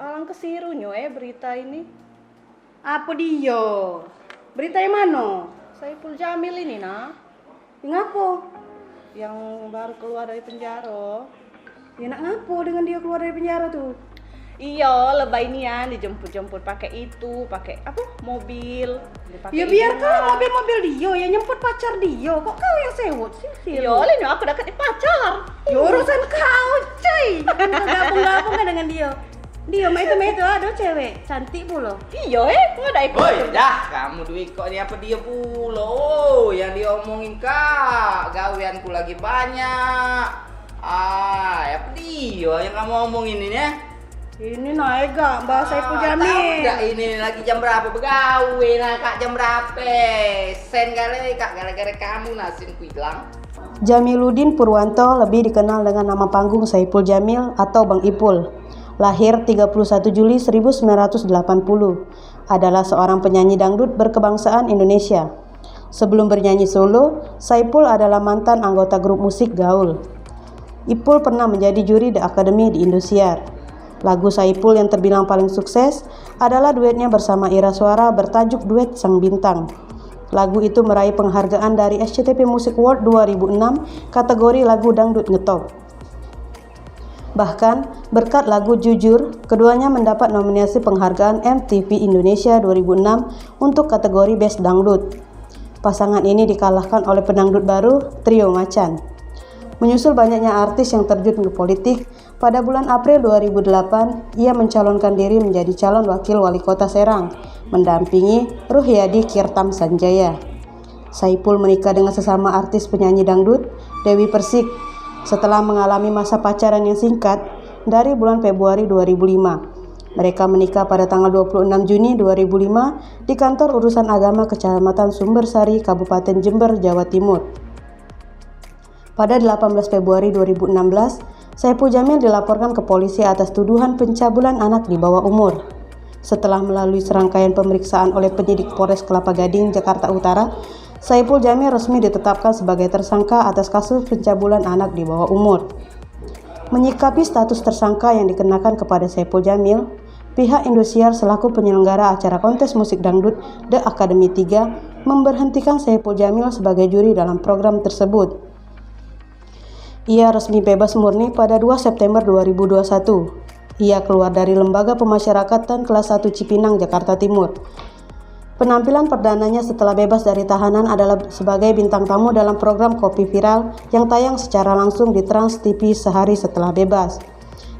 Alang kesirunyo berita ini. Apa dia? Berita yang mana? Saipul Jamil ini nak, Ngapo? yang baru keluar dari penjara. Ya nak ngapo dengan dia keluar dari penjara tuh? Iya, lebay nian dijemput-jemput pakai itu, pakai apa? Mobil. Dipakai Ya biar itu, kau Nak. mobil-mobil dia, ya nyemput pacar dia. Kok kau yang sewot sih? Iya, Lino aku dekat di pacar. Ya urusan kau, cuy. Jangan gabung-gabung kan dengan dia. Dia mah itu ada cewek cantik pula. Iya, nggak ada ikut. Woi, dah kamu duit kok ini apa dia pula? Oh, yang diomongin kak, gaweanku lagi banyak. Apa dia yang kamu omongin ini ya? Ini naik gak Mbak Saipul Jamil? Tahu nggak ini lagi jam berapa begawe nah kak jam berapa? Sen kali kak gara-gara kamu nasinku hilang. Jamiluddin Purwanto lebih dikenal dengan nama panggung Saipul Jamil atau Bang Ipul. Lahir 31 Juli 1980, adalah seorang penyanyi dangdut berkebangsaan Indonesia. Sebelum bernyanyi solo, Saipul adalah mantan anggota grup musik Gaul. Ipul pernah menjadi juri The Academy di Indosiar. Lagu Saipul yang terbilang paling sukses adalah duetnya bersama Ira Suara bertajuk Duet Sang Bintang. Lagu itu meraih penghargaan dari SCTV Music Award 2006 kategori lagu dangdut ngetop. Bahkan, berkat lagu Jujur, keduanya mendapat nominasi penghargaan MTV Indonesia 2006 untuk kategori Best Dangdut. Pasangan ini dikalahkan oleh pendangdut baru, Trio Macan. Menyusul banyaknya artis yang terjun ke politik, pada bulan April 2008, ia mencalonkan diri menjadi calon wakil wali kota Serang, mendampingi Ruhyadi Kirtam Sanjaya. Saipul menikah dengan sesama artis penyanyi dangdut, Dewi Persik, setelah mengalami masa pacaran yang singkat dari bulan Februari 2005. Mereka menikah pada tanggal 26 Juni 2005 di kantor urusan agama Kecamatan Sumbersari, Kabupaten Jember, Jawa Timur. Pada 18 Februari 2016, Saipul Jamil dilaporkan ke polisi atas tuduhan pencabulan anak di bawah umur. Setelah melalui serangkaian pemeriksaan oleh penyidik Polres Kelapa Gading, Jakarta Utara, Saipul Jamil resmi ditetapkan sebagai tersangka atas kasus pencabulan anak di bawah umur. Menyikapi status tersangka yang dikenakan kepada Saipul Jamil, pihak Indosiar selaku penyelenggara acara kontes musik dangdut The Academy 3 memberhentikan Saipul Jamil sebagai juri dalam program tersebut. Ia resmi bebas murni pada 2 September 2021. Ia keluar dari Lembaga Pemasyarakatan Kelas 1 Cipinang, Jakarta Timur. Penampilan perdananya setelah bebas dari tahanan adalah sebagai bintang tamu dalam program Kopi Viral yang tayang secara langsung di Trans TV sehari setelah bebas,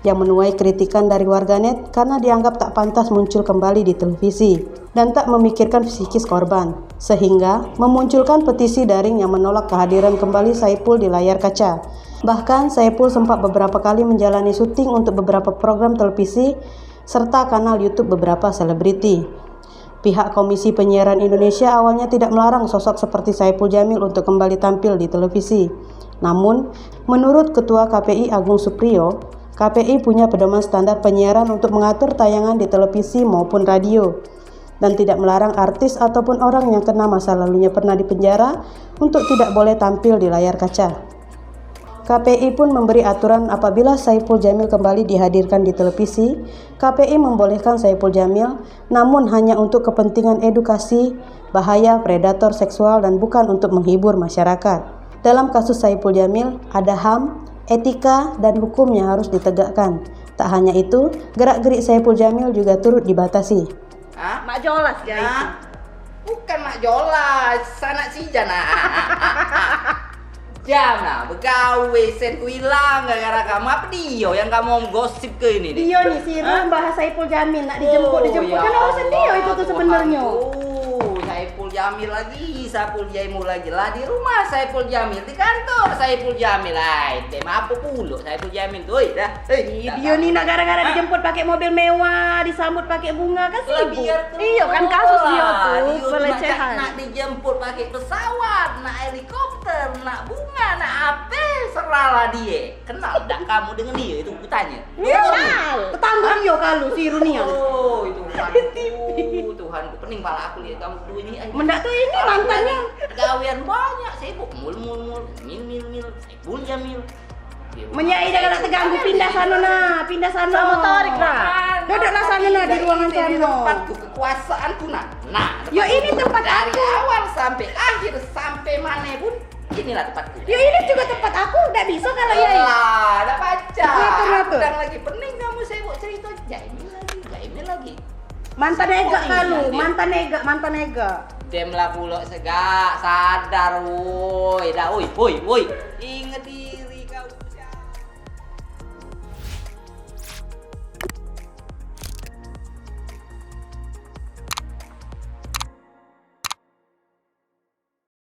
yang menuai kritikan dari warganet karena dianggap tak pantas muncul kembali di televisi dan tak memikirkan psikis korban, sehingga memunculkan petisi daring yang menolak kehadiran kembali Saipul di layar kaca. Bahkan Saipul sempat beberapa kali menjalani syuting untuk beberapa program televisi serta kanal YouTube beberapa selebriti. Pihak Komisi Penyiaran Indonesia awalnya tidak melarang sosok seperti Saipul Jamil untuk kembali tampil di televisi. Namun, menurut Ketua KPI Agung Supriyo, KPI punya pedoman standar penyiaran untuk mengatur tayangan di televisi maupun radio, dan tidak melarang artis ataupun orang yang kena masa lalunya pernah dipenjara untuk tidak boleh tampil di layar kaca. KPI pun memberi aturan apabila Saipul Jamil kembali dihadirkan di televisi, KPI membolehkan Saipul Jamil, namun hanya untuk kepentingan edukasi, bahaya predator seksual dan bukan untuk menghibur masyarakat. Dalam kasus Saipul Jamil, ada HAM, etika, dan hukum yang harus ditegakkan. Tak hanya itu, gerak-gerik Saipul Jamil juga turut dibatasi. Hah? Mak Jolas ya. Nah, bukan mak jolas, sanak si jana. Jam nah, begawe senku hilang gara-gara kamu. Apa dia yang kamu gosip ke ini? Dia nih si Mbah Saipul Jamil nak dijemput ya kan urusan dia itu tuh sebenarnya. Saipul Jamil lagi, Saipul Jamil lagi lah di rumah Saipul Jamil di kantor Saipul Jamil. Tem apa pula Saipul Jamil tuh? Dah. Dia nih nak gara-gara dijemput pakai mobil mewah, disambut pakai bunga kan sibuk. Iya kan kasus dia tuh pelecehan. Nak dijemput pakai pesawat, nak helikopter, nak bunga, nak apa? Seralah dia. Kenal tak kamu dengan dia itu kutanya? Kenal. Tetangga dia kalau si Runia. Oh, itu Tuhanku, Tuhanku pening pala aku lihat kamu dua ini. Mendak tuh ini mantannya. Gawean banyak, sibuk mul, Saipul Jamil. Menyai jangan terganggu, pindah sana nah, pindah sana. Sama tarik nah. Duduklah sana nah di ruangan Ini sana. tempatku, kekuasaanku nah. Nah, Ya ini tempat dari aku. awal sampai akhir sampai mana pun inilah tempatku. Ya ini juga tempat aku, enggak bisa kalau ya. Lah, ada baca. Ngatur. Sedang lagi pening kamu sibuk cerita Jaime lagi. Mantan ega Iya, kalu, dia. mantan ega. Dem lah pula segak sadar woi. Dah woi. Ingat